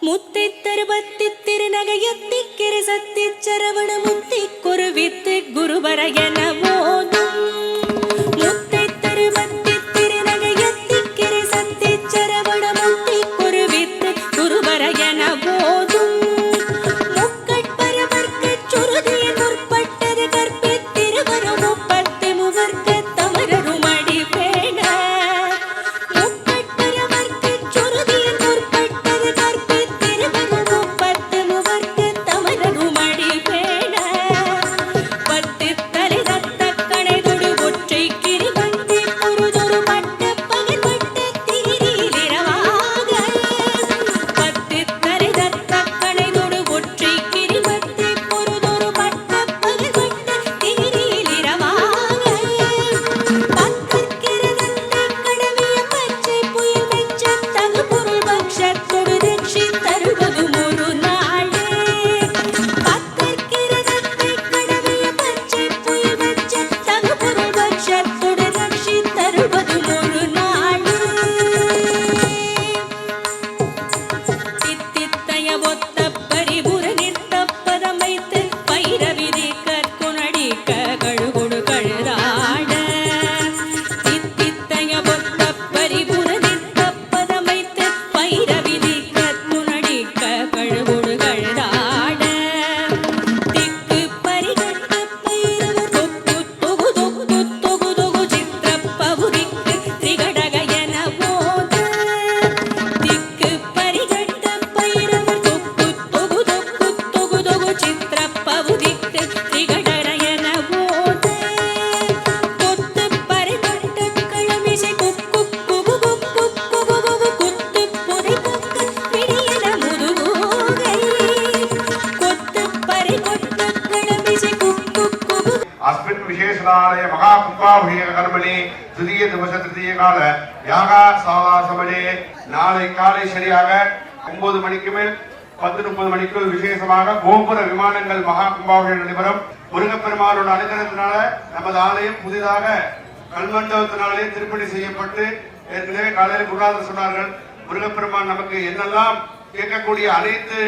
முத்தை தருபத்தி திருநகையத்தி கிருசத்தி சரவண முத்தி குருவித்து குருவர என போதும் முத்தை தருபத்தி திருநகையத்தி கிருசத்தி சரவண முத்தி குருவித்து குருவர என போதும் முக்கட்பரவர்க்கு சுருதியின் முற்பட்டது கற்பித்திருவரும் முப்பத்து முகர்க்கு தமரரும் அடி பேண முக்கட்பரவர்க்கு சுருதியின் முற்பட்டது கற்பித்திருவரும் முப்பத்து முகர்க்கு தமரரும் அடி பேண பத்து தலை ரத்த கணைதொடு ஒற்றை கிரிவந்தி பொருதொரு பட்ட பகர்பட்ட தீரில் இரவாக பத்து தலை ரத்த கணைதொடு ஒற்றை கிரிவந்தி பொருதொரு பட்ட பகர்பட்ட தீரில் இரவாக பக்கற்கிறதத்தை கடவிய பச்சை புயல் வெச்ச தகு பொருள் பக்ஷத்தொடு ரட்சி தருவது ஒரு நாளே பக்கற்கிறதத்தை கடவிய பச்சை புயல் வெச்ச தகு பொருள் பக்ஷத்தொடு ரட்சி தருவது ஒரு நாளே தித்தித்தய ஒத்த பரிபுர நிற்த பதமைத்து பைரவிதி கற்குணடிக்க கழுகுடு கழுதாட தித்தித்தய ஒத்த பரிபுர நிற்த பதமைத்து பைரவிதி கற்குணடிக்க கழுகுடு கழுதாட திக்கு பரிகட்ட பைரவர் தொக்கு தொகு தொகு தொகு தொகு சித்திர பவுரிக்கு திரிகடக என போத திக்கு பரிகட்ட பைரவர் தொக்கு தொகு தொகு தொகு தொகு சித்திர பவுரிக்கு திரிகடர என போத கொத்து பரிகட்ட கிளமிசை குக்கு குகு குக்கு குகு குகு குத்து புதை கொக்க பிடியன முதுகோகை கொத்து பரிகட்ட கிளமிசை குக்கு குகு अस्मिन् विशेषणालय महाकुम्भाभिषेक कर्मणि तृतीय दिवस तृतीय काल யாகசாலா சமயே நாளை காலை சரியாக 9 மணிக்கு மேல் 10:30 மணிக்குள் விசேஷமாக கோபுர விமானங்கள் மகா கும்பாபிஷேகம் நடைபெறும். முருகப்பெருமானோட அனுகிரகத்தினால நமது ஆலயம் புதிதாக கல்மண்டபத்தினாலே திருப்பணி செய்யப்பட்டு ஏற்கனவே காலையில் குருநாதர் சொன்னார்கள், முருகப்பெருமான் நமக்கு என்னெல்லாம் கேட்கக்கூடிய அனைத்து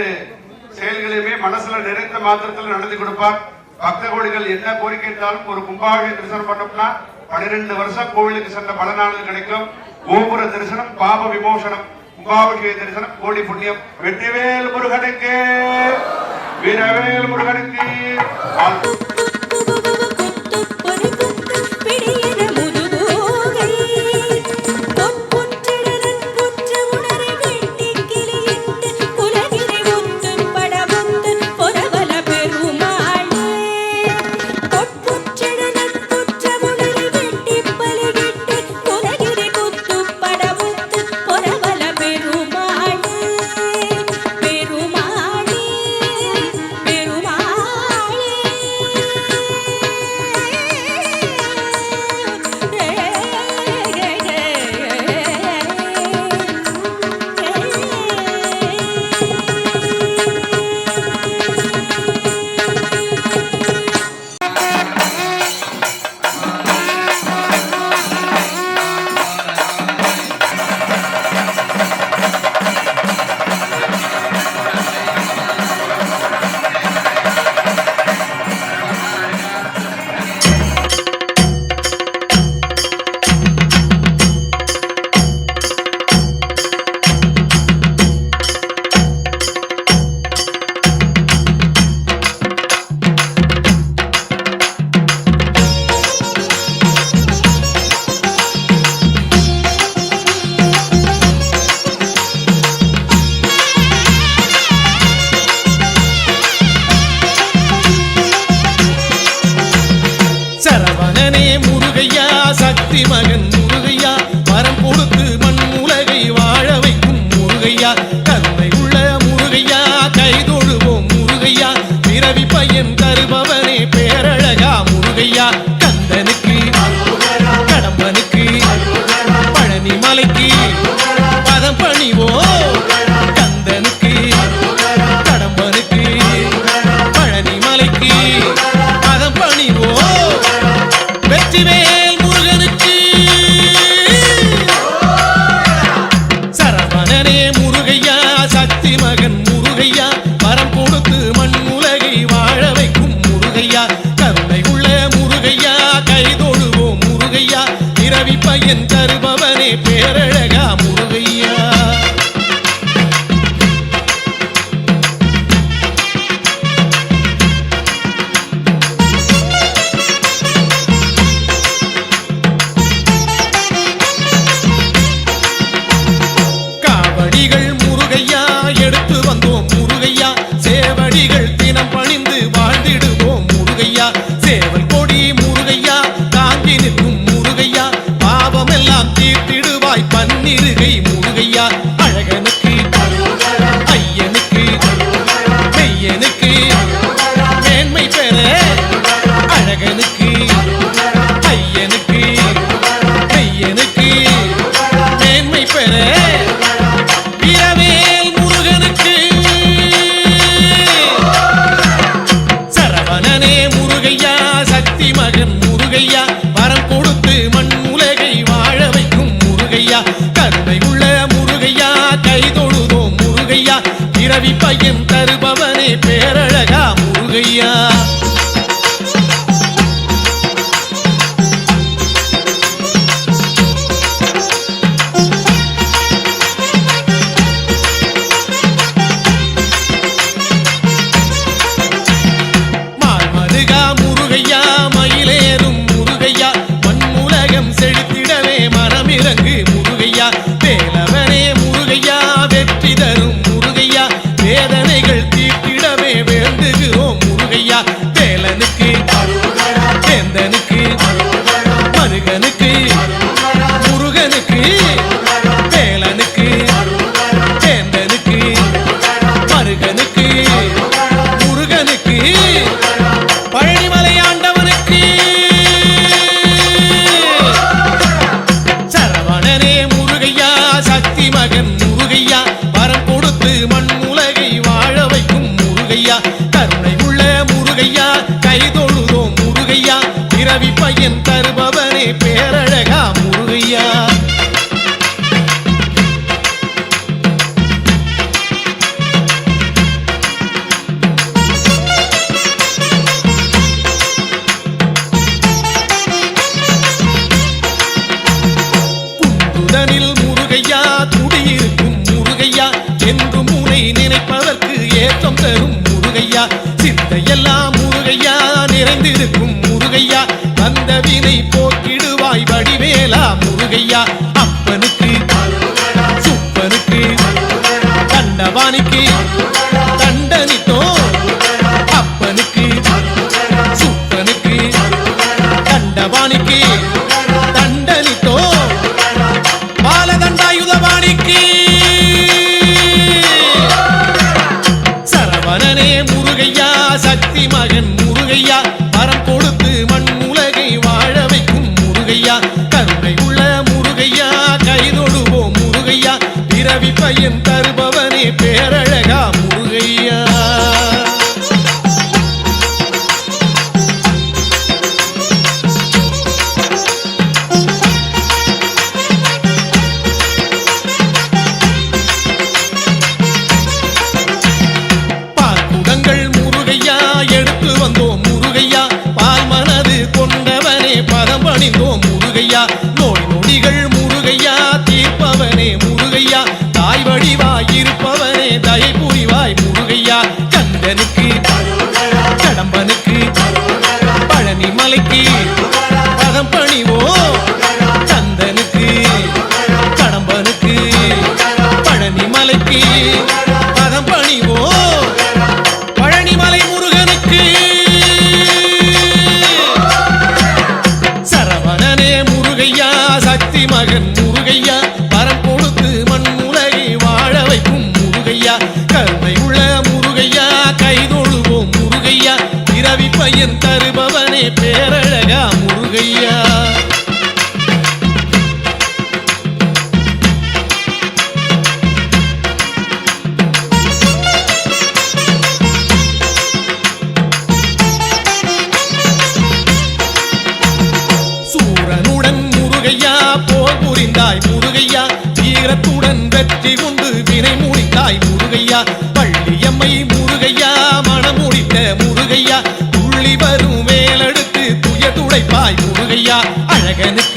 செயல்களையுமே மனசுல நிறைந்த மாத்திரத்தில் நடத்தி கொடுப்பார். பக்த கோடிகள் என்ன கோரிக்கை இருந்தாலும் ஒரு கும்பாபிஷேக தரிசனம் பண்ணோம்னா 12 வருஷம் கோவிலுக்கு சென்ற பலனானது கிடைக்கும். கோபுர தரிசனம் பாப விமோசனம், கும்பாபிஷேக தரிசனம் கோடி புண்ணியம். வெற்றிவேல் முருகனுக்கு, வீரவேல் முருகனுக்கு. சக்தி மகன் முருகையா, வரம் கொடுத்து மண் உலகை வாழ வைக்கும் முருகையா, கருணை உள்ள முருகையா, கைதொழுவோம் முருகையா, பிறவி பையன் தருபவனே பேரழகா முருகையா, கந்தனுக்கு கடம்பனுக்கு பழனி மலைக்கு பதம் பணிவோம், கந்தனுக்கு கடம்பனுக்கு பழனி மலைக்கு பதம் பணிவோம், வெற்றிவேல் முருகனுக்கு சரவணனே முருகையா, பையன் தருபவனே பேரழகா முருகையா. மால்மருகா முருகையா மயிலேறும் முருகையா மண்ணுலகம் செழித்திடவே மனமிறங்கு முருகையா. வேலவனே முருகையா வெற்றி தரும் முருகையா வேதனைகள் தீர்த்திடவே வேண்டுகிறோம் முருகையா. வேலனுக்கு வேந்தனுக்கு மருகனுக்கு முருகனுக்கு வேலனுக்கு வேந்தனுக்கு மருகனுக்கு முருகனுக்கு பழனிமலை ஆண்டவனுக்கு சரவணனே முருகையா சக்தி மகன் முருகையா வரம் கொடுத்து மண் உலகை வாழ வைக்கும் முருகையா. கருணை உள்ள முருகையா கைதொழுதோம் முருகையா பிறவி பையன் தருபவனே பேரழகா முருகையா. குன்றுதனில் முருகையா குடியிருக்கும் முருகையா என்றும் உனை நினைப்பதற்கு ஏற்றம் தரும் முருகையா. சிந்தையெல்லாம் முருகையா நிறைந்திருக்கும் முருகையா அந்த வினை போக்கிடுவாய் வடிவேலா முருகையா. அப்பனுக்கு சுப்பனுக்கு தண்டவாணிக்கு தண்டனித்தோ அப்பனுக்கு சுப்பனுக்கு தண்டவாணிக்கு தண்டனித்தோ பாலதண்டாயுதபாணிக்கு சரவணனே முருகையா சக்தி மகன் முருகையா வரம் கொடுத்து மண் உலகை வாழ வைக்கும் முருகையா. கருணை உள்ள முருகையா கைதொழுவோம் முருகையா பிறவி பையன் தருபவனே பேரழகா முருகையா. பால்குடங்கள் முருகையா எடுத்து வந்தோம் முருகையா பால் மனது கொண்டவனே பதம் பணிந்தோம் முருகையா. நோய் நொடிகள் முருகையா தீர்ப்பவனே முருகையா தாய் வடிவாய் இருப்பவனே தயை புரிவாய் முருகையா. கந்தனுக்கு கடம்பனுக்கு பழனி மலைக்கு பதம் பணிவோ கந்தனுக்கு கடம்பனுக்கு பழனி மலைக்கு பதம் பணிவோ பழனிமலை முருகனுக்கு சரவணனே முருகையா சக்தி மகன் முருகையா வரம் கொடுத்து மண் உலகை வாழ வைக்கும் முருகையா. கருணை உள்ள முருகையா கைதொழுவோம் முருகையா பிறவி பையன் தருபவனே பேரழகா முருகையா. சூரனுடன் முருகையா போர் புரிந்தாய் முருகையா வீரத்துடன் வெற்றி கொண்டு வினை முடித்தாய் முருகையா. பள்ளியம்மை முருகையா மனமுடித்த முருகையா துள்ளி வரும் வேலெடுத்து துய துடைப்பாய் முருகையா. அழகனுக்கு